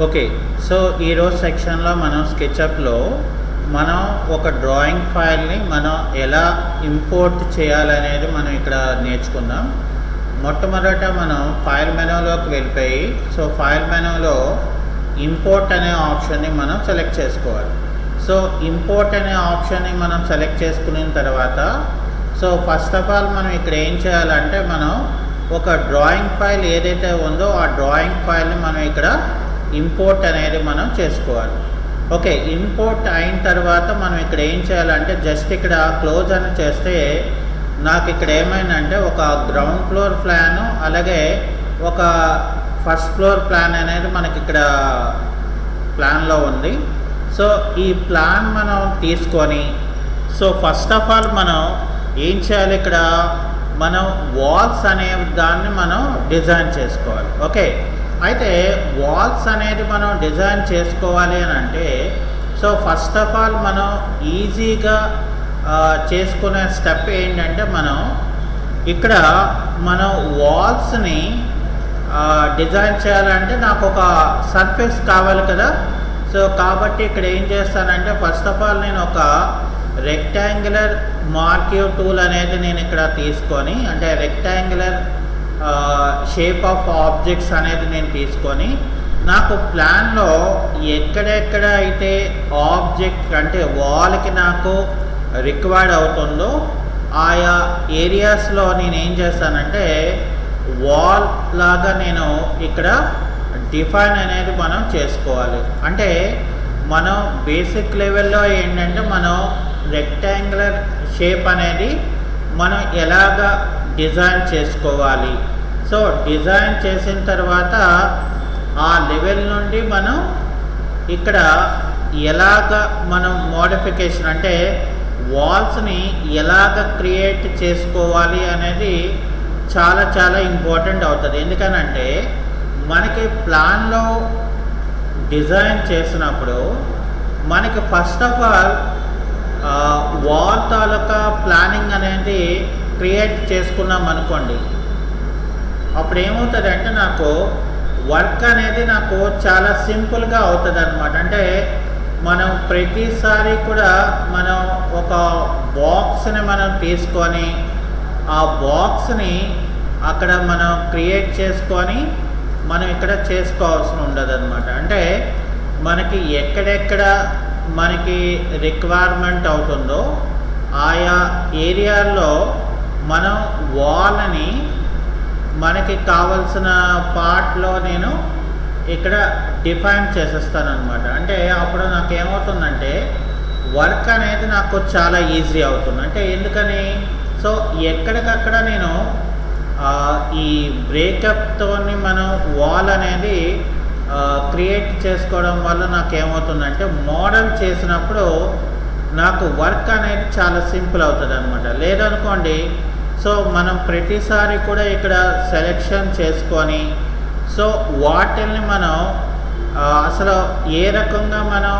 Okay. So, ఈరోజు సెక్షన్‌లో మనం స్కెచ్‌అప్‌లో మనం ఒక డ్రాయింగ్ ఫైల్‌ని మనం ఎలా ఇంపోర్ట్ చేయాలనేది మనం ఇక్కడ నేర్చుకుందాం. మొట్టమొదట మనం ఫైల్ మెనూలోకి వెళ్ళిపోయి, సో, ఫైల్ మెనూలో ఇంపోర్ట్ అనే ఆప్షన్‌ని మనం సెలెక్ట్ చేసుకోవాలి. సో, ఇంపోర్ట్ అనే ఆప్షన్‌ని మనం సెలెక్ట్ చేసుకున్న తర్వాత, సో, ఫస్ట్ ఆఫ్ ఆల్ మనం ఇక్కడ ఏం చేయాలంటే, మనం ఒక డ్రాయింగ్ ఫైల్ ఏదైతే ఉందో ఆ డ్రాయింగ్ ఫైల్‌ని మనం ఇక్కడ ఇంపోర్ట్ అనేది మనం చేసుకోవాలి. ఓకే. ఇంపోర్ట్ అయిన తర్వాత మనం ఇక్కడ ఏం చేయాలంటే, జస్ట్ ఇక్కడ క్లోజ్ అని చేస్తే నాకు ఇక్కడ ఏమైందంటే ఒక గ్రౌండ్ ఫ్లోర్ ప్లాను, అలాగే ఒక ఫస్ట్ ఫ్లోర్ ప్లాన్ అనేది మనకి ఇక్కడ ప్లాన్లో ఉంది. సో, ఈ ప్లాన్ మనం తీసుకొని, సో, ఫస్ట్ ఆఫ్ ఆల్ మనం ఏం చేయాలి, ఇక్కడ మనం వాల్స్ అనే దాన్ని మనం డిజైన్ చేసుకోవాలి. ఓకే. అయితే వాల్స్ అనేది మనం డిజైన్ చేసుకోవాలి అని అంటే, సో, ఫస్ట్ ఆఫ్ ఆల్ మనం ఈజీగా చేసుకునే స్టెప్ ఏంటంటే, మనం ఇక్కడ మనం వాల్స్ని డిజైన్ చేయాలంటే నాకు ఒక సర్ఫేస్ కావాలి కదా. సో, కాబట్టి ఇక్కడ ఏం చేస్తానంటే, ఫస్ట్ ఆఫ్ ఆల్ నేను ఒక రెక్టాంగులర్ మార్కివ్ టూల్ అనేది నేను ఇక్కడ తీసుకొని, అంటే రెక్టాంగులర్ షేప్ ఆఫ్ ఆబ్జెక్ట్స్ అనేది నేను తీసుకొని, నాకు ప్లాన్లో ఎక్కడెక్కడ అయితే ఆబ్జెక్ట్ అంటే వాల్కి నాకు రిక్వైర్డ్ అవుతుందో ఆయా ఏరియాస్లో నేను ఏం చేస్తానంటే వాల్ లాగా నేను ఇక్కడ డిఫైన్ అనేది మనం చేసుకోవాలి. అంటే మనం బేసిక్ లెవెల్లో ఏంటంటే, మనం రెక్టాంగులర్ షేప్ అనేది మనం ఎలాగ డిజైన్ చేసుకోవాలి. సో, డిజైన్ చేసిన తర్వాత ఆ లెవెల్ నుండి మనం ఇక్కడ ఎలాగ మనం మోడిఫికేషన్ అంటే వాల్స్ని ఎలాగ క్రియేట్ చేసుకోవాలి అనేది చాలా చాలా ఇంపార్టెంట్ అవుతుంది. ఎందుకనంటే మనకి ప్లాన్లో డిజైన్ చేసినప్పుడు మనకి first of all wall taluka planning అనేది క్రియేట్ చేసుకున్నాం అనుకోండి, అప్పుడు ఏమవుతుందంటే నాకు వర్క్ అనేది నాకు చాలా సింపుల్గా అవుతుంది అనమాట. అంటే మనం ప్రతిసారి కూడా మనం ఒక బాక్స్ని మనం తీసుకొని ఆ బాక్స్ని అక్కడ మనం క్రియేట్ చేసుకొని మనం ఇక్కడ చేసుకోవాల్సి ఉండదు అనమాట. అంటే మనకి ఎక్కడెక్కడ మనకి రిక్వైర్మెంట్ అవుతుందో ఆయా ఏరియాల్లో మనం వాల్ని మనకి కావలసిన పార్ట్లో నేను ఇక్కడ డిఫైన్ చేసేస్తాను అనమాట. అంటే అప్పుడు నాకు ఏమవుతుందంటే వర్క్ అనేది నాకు చాలా ఈజీ అవుతుంది. అంటే ఎందుకని, సో, ఎక్కడికక్కడ నేను ఈ బ్రేకప్తో మనం వాల్ అనేది క్రియేట్ చేసుకోవడం వల్ల నాకు ఏమవుతుందంటే మోడల్ చేసినప్పుడు నాకు వర్క్ అనేది చాలా సింపుల్ అవుతుంది అనమాట. లేదనుకోండి, సో, మనం ప్రతిసారి కూడా ఇక్కడ సెలెక్షన్ చేసుకొని, సో, వాటిల్ని మనం అసలు ఏ రకంగా మనం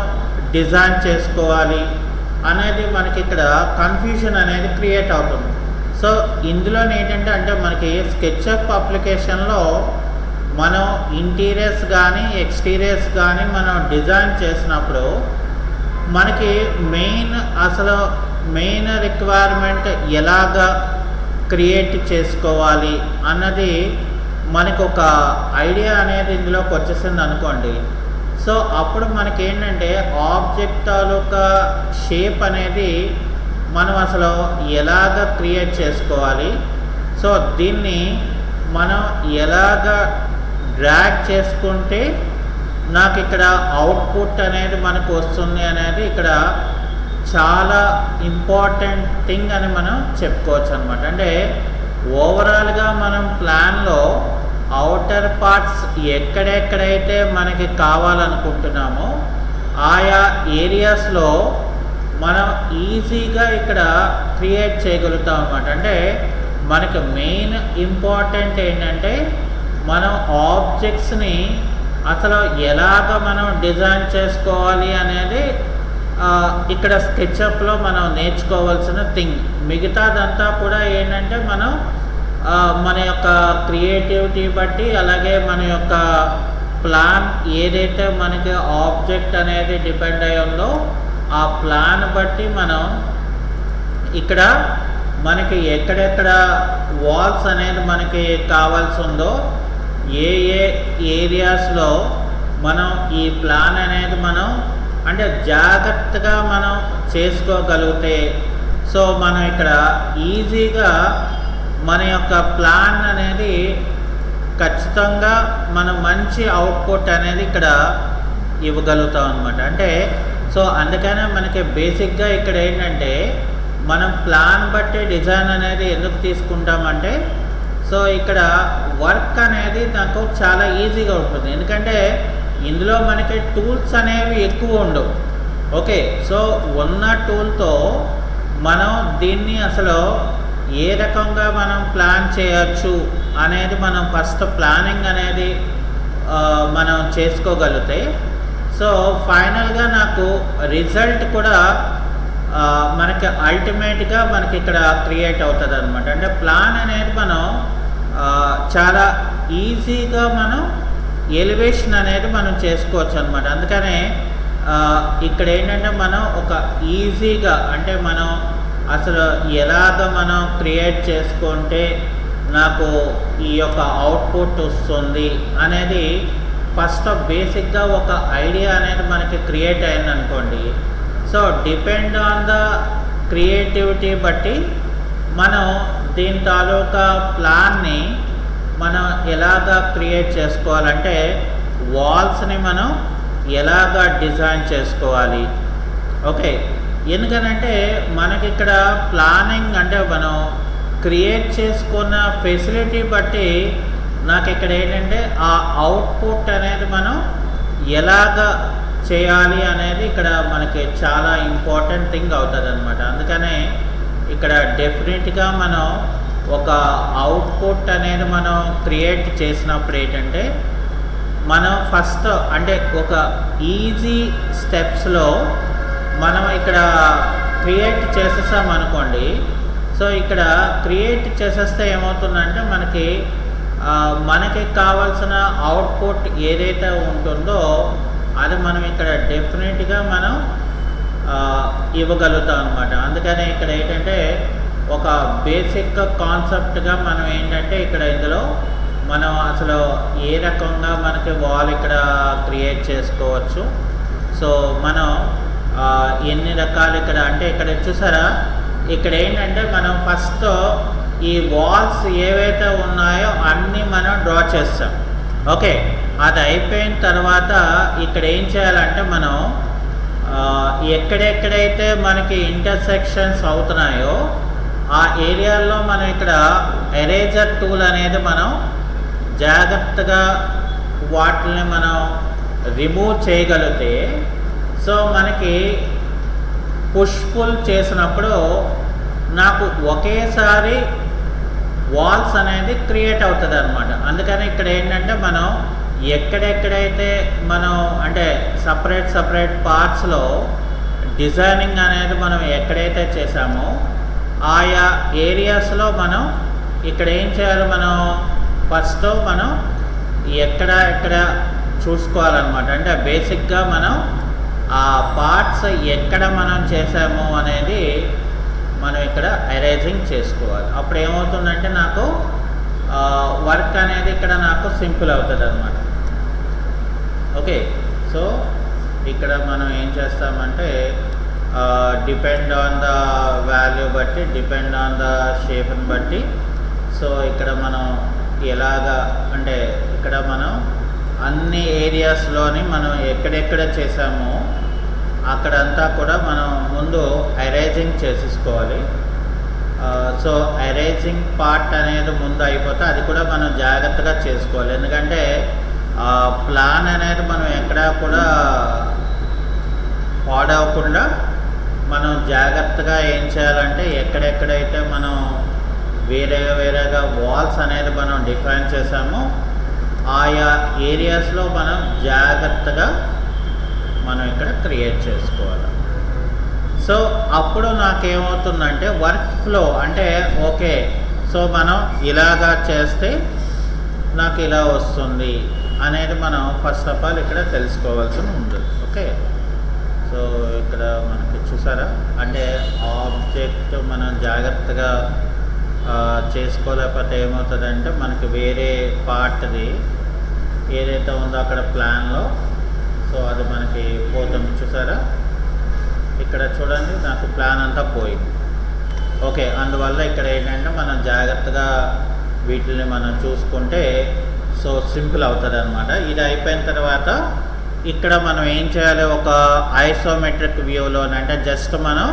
డిజైన్ చేసుకోవాలి అనేది మనకి ఇక్కడ కన్ఫ్యూజన్ అనేది క్రియేట్ అవుతుంది. సో, ఇందులో ఏంటంటే, అంటే మనకి స్కెచ్అప్ అప్లికేషన్లో మనం ఇంటీరియర్స్ కానీ ఎక్స్టీరియర్స్ కానీ మనం డిజైన్ చేసినప్పుడు మనకి మెయిన్ రిక్వైర్మెంట్ ఎలాగా క్రియేట్ చేసుకోవాలి అన్నది మనకు ఒక ఐడియా అనేది ఇందులోకి వచ్చేసింది అనుకోండి. సో, అప్పుడు మనకి ఏంటంటే ఆబ్జెక్ట్ తాలూకా షేప్ అనేది మనం అసలు ఎలాగ క్రియేట్ చేసుకోవాలి, సో, దీన్ని మనం ఎలాగ డ్రాగ్ చేసుకుంటే నాకు ఇక్కడ అవుట్పుట్ అనేది మనకు వస్తుంది అనేది ఇక్కడ చాలా ఇంపార్టెంట్ థింగ్ అని మనం చెప్పుకోవచ్చు అనమాట. అంటే ఓవరాల్గా మనం ప్లాన్లో అవుటర్ పార్ట్స్ ఎక్కడెక్కడైతే మనకి కావాలనుకుంటున్నామో ఆయా ఏరియాస్లో మనం ఈజీగా ఇక్కడ క్రియేట్ చేయగలుగుతాం అన్నమాట. అంటే మనకి మెయిన్ ఇంపార్టెంట్ ఏంటంటే మనం ఆబ్జెక్ట్స్ని అసలు ఎలాగ మనం డిజైన్ చేసుకోవాలి అనేది ఇక్కడ స్కెచ్అప్లో మనం నేర్చుకోవాల్సిన థింగ్. మిగతాదంతా కూడా ఏంటంటే మనం మన యొక్క క్రియేటివిటీ బట్టి, అలాగే మన యొక్క ప్లాన్ ఏదైతే మనకి ఆబ్జెక్ట్ అనేది డిపెండ్ అయి ఉందో ఆ ప్లాన్ బట్టి మనం ఇక్కడ మనకి ఎక్కడెక్కడ వాల్స్ అనేది మనకి కావాల్సి ఉందో ఏ ఏ ఏరియాస్లో మనం ఈ ప్లాన్ అనేది మనం అంటే జాగ్రత్తగా మనం చేసుకోగలిగితే సో మనం ఇక్కడ ఈజీగా మన యొక్క ప్లాన్ అనేది ఖచ్చితంగా మనం మంచి అవుట్పుట్ అనేది ఇక్కడ ఇవ్వగలుగుతాం అనమాట. అంటే సో అందుకనే మనకి బేసిక్గా ఇక్కడ ఏంటంటే మనం ప్లాన్ బట్టి డిజైన్ అనేది ఎందుకు తీసుకుంటామంటే సో ఇక్కడ వర్క్ అనేది నాకు చాలా ఈజీగా ఉంటుంది. ఎందుకంటే ఇందులో మనకి టూల్స్ అనేవి ఎక్కువ ఉండవు. ఓకే, సో ఉన్న టూల్తో మనం దీన్ని అసలు ఏ రకంగా మనం ప్లాన్ చేయొచ్చు అనేది మనం ఫస్ట్ ప్లానింగ్ అనేది మనం చేసుకోగలిగితే సో ఫైనల్గా నాకు రిజల్ట్ కూడా మనకి అల్టిమేట్గా మనకి ఇక్కడ క్రియేట్ అవుతుంది అనమాట. అంటే ప్లాన్ అనేది మనం చాలా ఈజీగా మనం ఎలివేషన్ అనేది మనం చేసుకోవచ్చు అనమాట. అందుకనే ఇక్కడ ఏంటంటే మనం ఒక ఈజీగా అంటే మనం అసలు ఎలాగ మనం క్రియేట్ చేసుకుంటే నాకు ఈ యొక్క అవుట్పుట్ వస్తుంది అనేది ఫస్ట్ బేసిక్గా ఒక ఐడియా అనేది మనకి క్రియేట్ అయింది అనుకోండి. So depend on the creativity బట్టి మనం దీని తాలూకా ప్లాన్ని మనం ఎలాగా క్రియేట్ చేసుకోవాలంటే వాల్స్ని మనం ఎలాగా డిజైన్ చేసుకోవాలి. ఓకే, ఎందుకనంటే మనకి ఇక్కడ ప్లానింగ్ అంటే మనం క్రియేట్ చేసుకున్న ఫెసిలిటీ బట్టి నాకు ఇక్కడ ఏంటంటే ఆ అవుట్పుట్ అనేది మనం ఎలాగ చేయాలి అనేది ఇక్కడ మనకి చాలా ఇంపార్టెంట్ థింగ్ అవుతుంది అనమాట. అందుకనే ఇక్కడ డెఫినెట్గా మనం ఒక అవుట్పుట్ అనేది మనం క్రియేట్ చేసినప్పుడు ఏంటంటే మనం ఫస్ట్ అంటే ఒక ఈజీ స్టెప్స్లో మనం ఇక్కడ క్రియేట్ చేసేసాం అనుకోండి. సో ఇక్కడ క్రియేట్ చేసేస్తే ఏమవుతుందంటే మనకి కావాల్సిన అవుట్పుట్ ఏదైతే ఉంటుందో అది మనం ఇక్కడ డెఫినెట్గా మనం ఇవ్వగలుగుతాం అనమాట. అందుకని ఇక్కడ ఏంటంటే ఒక బేసిక్ కాన్సెప్ట్గా మనం ఏంటంటే ఇక్కడ ఇందులో మనం అసలు ఏ రకంగా మనకి వాల్ ఇక్కడ క్రియేట్ చేసుకోవచ్చు. సో మనం ఎన్ని రకాలు ఇక్కడ అంటే ఇక్కడ చూసారా, ఇక్కడ ఏంటంటే మనం ఫస్ట్ ఈ వాల్స్ ఏవైతే ఉన్నాయో అన్నీ మనం డ్రా చేస్తాం. ఓకే, అది అయిపోయిన తర్వాత ఇక్కడ ఏం చేయాలంటే మనం ఎక్కడెక్కడైతే మనకి ఇంటర్సెక్షన్స్ అవుతున్నాయో ఆ ఏరియాల్లో మనం ఇక్కడ ఎరేజర్ టూల్ అనేది మనం జాగ్రత్తగా వాటిని మనం రిమూవ్ చేయగలిగితే సో మనకి పుష్ పుల్ చేసినప్పుడు నాకు ఒకేసారి వాల్స్ అనేది క్రియేట్ అవుతుంది అనమాట. అందుకని ఇక్కడ ఏంటంటే మనం ఎక్కడెక్కడైతే మనం అంటే సపరేట్ పార్ట్స్లో డిజైనింగ్ అనేది మనం ఎక్కడైతే చేసామో ఆయా ఏరియాస్లో మనం ఇక్కడ ఏం చేయాలి, మనం ఫస్ట్ మనం ఎక్కడ చూసుకోవాలన్నమాట. అంటే బేసిక్గా మనం ఆ పార్ట్స్ ఎక్కడ మనం చేసాము అనేది మనం ఇక్కడ అరేంజింగ్ చేసుకోవాలి. అప్పుడు ఏమవుతుందంటే నాకు వర్క్ అనేది ఇక్కడ నాకు సింపుల్ అవుతుంది అనమాట. ఓకే, సో ఇక్కడ మనం ఏం చేస్తామంటే డిపెండ్ ఆన్ ద వాల్యూ బట్టి డిపెండ్ ఆన్ ద షేప్ని బట్టి సో ఇక్కడ మనం ఎలాగా అంటే ఇక్కడ మనం అన్ని ఏరియాస్లోని మనం ఎక్కడెక్కడ చేసామో అక్కడంతా కూడా మనం ముందు అరేంజింగ్ చేసేసుకోవాలి. సో అరేంజింగ్ పార్ట్ అనేది ముందు అయిపోతే అది కూడా మనం జాగ్రత్తగా చేసుకోవాలి. ఎందుకంటే ప్లాన్ అనేది మనం ఎక్కడా కూడా పాడవకుండా మనం జాగ్రత్తగా ఏం చేయాలంటే ఎక్కడెక్కడైతే మనం వేరేగా వాల్స్ అనేది మనం డిఫైన్ చేసామో ఆయా ఏరియాస్లో మనం జాగ్రత్తగా మనం ఇక్కడ క్రియేట్ చేసుకోవాలి. సో అప్పుడు నాకేమవుతుందంటే వర్క్ ఫ్లో అంటే ఓకే, సో మనం ఇలాగా చేస్తే నాకు ఇలా వస్తుంది, అనేది మనం ఫస్ట్ ఆఫ్ ఆల్ ఇక్కడ తెలుసుకోవాల్సి ఉంది. ఓకే, సో ఇక్కడ మనకి చూసారా, అంటే ఆబ్జెక్ట్ మనం జాగ్రత్తగా చేసుకోలేకపోతే ఏమవుతుందంటే మనకి వేరే పార్ట్ది ఏదైతే ఉందో అక్కడ ప్లాన్లో, సో అది మనకి పోతుంది. చూసారా, ఇక్కడ చూడండి నాకు ప్లాన్ అంతా పోయింది. ఓకే, అందువల్ల ఇక్కడ ఏంటంటే మనం జాగ్రత్తగా వీటిని మనం చూసుకుంటే సో సింపుల్ అవుతుంది అనమాట. ఇది అయిపోయిన తర్వాత ఇక్కడ మనం ఏం చేయాలి, ఒక ఐసోమెట్రిక్ వ్యూలోనంటే జస్ట్ మనం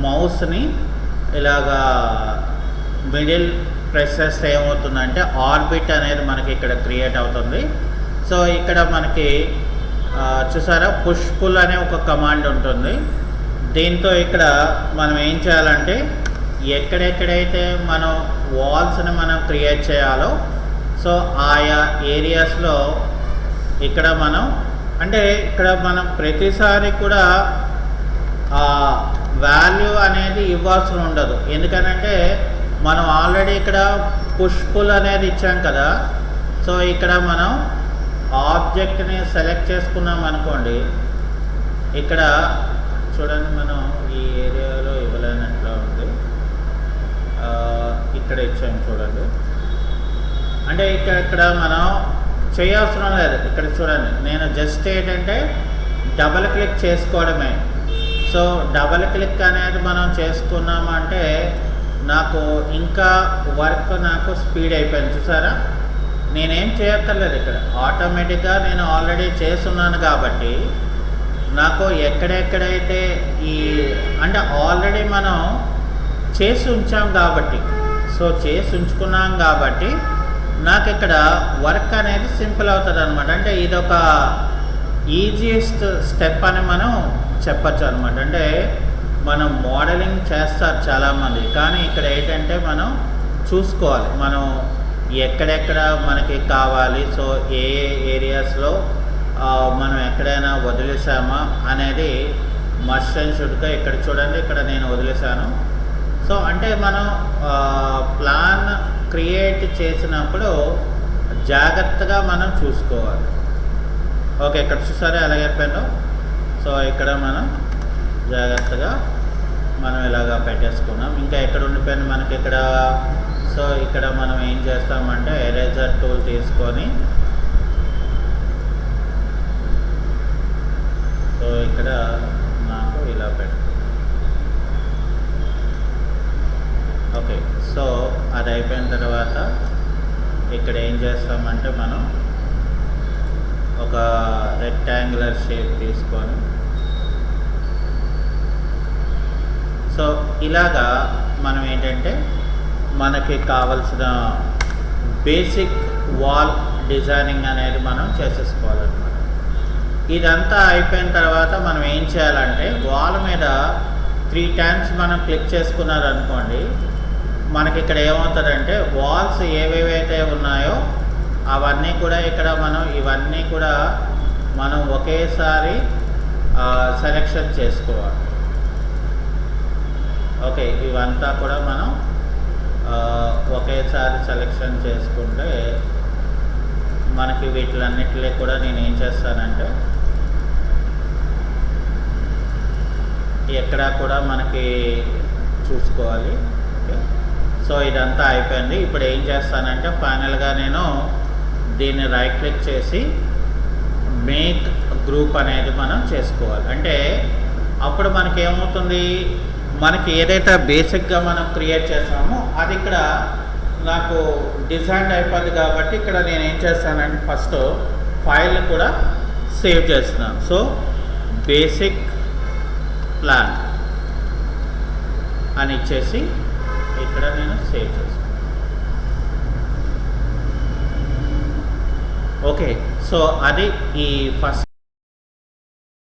మౌస్ని ఇలాగా మిడిల్ ప్రెస్ చేస్తే ఏమవుతుందంటే ఆర్బిట్ అనేది మనకి ఇక్కడ క్రియేట్ అవుతుంది. సో ఇక్కడ మనకి చూసారా పుష్ పుల్ అనే ఒక కమాండ్ ఉంటుంది. దీంతో ఇక్కడ మనం ఏం చేయాలంటే ఎక్కడెక్కడైతే మనం వాల్స్ని మనం క్రియేట్ చేయాలో సో ఆయా ఏరియాస్లో ఇక్కడ మనం అంటే ఇక్కడ మనం ప్రతిసారి కూడా వాల్యూ అనేది ఇవ్వాల్సి ఉండదు. ఎందుకనంటే మనం ఆల్రెడీ ఇక్కడ పుష్ పుల్ అనేది ఇచ్చాం కదా. సో ఇక్కడ మనం ఆబ్జెక్ట్ని సెలెక్ట్ చేసుకున్నాం అనుకోండి, ఇక్కడ చూడండి మనం ఈ ఏరియాలో ఇవ్వలేనట్లా ఉంది, ఇక్కడ ఇచ్చాము చూడండి. అంటే ఇక్కడ మనం చేయవసరం లేదు. ఇక్కడ చూడండి నేను జస్ట్ ఏంటంటే డబల్ క్లిక్ చేసుకోవడమే. సో డబల్ క్లిక్ అనేది మనం చేసుకున్నామంటే నాకు ఇంకా వర్క్ నాకు స్పీడ్ అయిపోయింది. చూసారా, నేనేం చేయక్కర్లేదు. ఇక్కడ ఆటోమేటిక్గా నేను ఆల్రెడీ చేస్తున్నాను కాబట్టి నాకు ఎక్కడెక్కడైతే ఈ అంటే ఆల్రెడీ మనం చేసి ఉంచాం కాబట్టి, సో చేసి ఉంచుకున్నాం కాబట్టి నాకు ఇక్కడ వర్క్ అనేది సింపుల్ అవుతుంది అనమాట. అంటే ఇదొక ఈజియెస్ట్ స్టెప్ అని మనం చెప్పచ్చు అనమాట. అంటే మనం మోడలింగ్ చేస్తారు చాలామంది, కానీ ఇక్కడ ఏంటంటే మనం చూసుకోవాలి మనం ఎక్కడెక్కడ మనకి కావాలి, సో ఏ ఏరియాస్లో మనం ఎక్కడైనా వదిలేసామా అనేది మస్ట్ అండ్ షుడ్గా ఇక్కడ చూడండి, ఇక్కడ నేను వదిలేసాను. సో అంటే మనం ప్లాన్ క్రియేట్ చేసినప్పుడు జాగ్రత్తగా మనం చూసుకోవాలి. ఓకే, ఇక్కడ చూసారా ఎలాగైపోయిందో. సో ఇక్కడ మనం జాగ్రత్తగా మనం ఇలాగా పెట్టేసుకున్నాం. ఇంకా ఎక్కడ ఉండిపోయింది మనకి ఇక్కడ. సో ఇక్కడ మనం ఏం చేస్తామంటే ఎరేజర్ టూల్ తీసుకొని సో ఇక్కడ నాకు ఇలా పెట్టు. ఓకే, సో అది అయిపోయిన తర్వాత ఇక్కడ ఏం చేస్తామంటే మనం ఒక రెక్టాంగులర్ షేప్ తీసుకొని సో ఇలాగా మనం ఏంటంటే మనకి కావలసిన బేసిక్ వాల్ డిజైనింగ్ అనేది మనం చేసేసుకోవాలన్నమాట. ఇదంతా అయిపోయిన తర్వాత మనం ఏం చేయాలంటే వాల్ మీద 3 times మనం క్లిక్ చేసుకున్నారనుకోండి, మనకి ఇక్కడ ఏమవుతుందంటే వాల్స్ ఏవేవైతే ఉన్నాయో అవన్నీ కూడా ఇక్కడ మనం ఇవన్నీ కూడా మనం ఒకేసారి సెలెక్షన్ చేసుకోవాలి. ఓకే, ఇవంతా కూడా మనం ఒకేసారి సెలెక్షన్ చేసుకుంటే మనకి వీటిలన్నిటిలో కూడా నేను ఏం చేస్తానంటే ఎక్కడా కూడా మనకి చూసుకోవాలి. ఓకే, సో ఇదంతా అయిపోయింది. ఇప్పుడు ఏం చేస్తానంటే ఫైనల్గా నేను దీన్ని రైట్ క్లిక్ చేసి మేక్ గ్రూప్ అనేది మనం చేసుకోవాలి. అంటే అప్పుడు మనకి ఏమవుతుంది, మనకి ఏదైతే బేసిక్గా మనం క్రియేట్ చేస్తామో అది ఇక్కడ నాకు డిజైన్ అయిపోద్ది. కాబట్టి ఇక్కడ నేను ఏం చేస్తానంటే ఫస్ట్ ఫైల్ కూడా సేవ్ చేస్తున్నాను. సో బేసిక్ ప్లాన్ అని ఇచ్చేసి ఇక్కడ నేను సేవ్ చేస్తాను. ఓకే, సో అది ఈ ఫస్ట్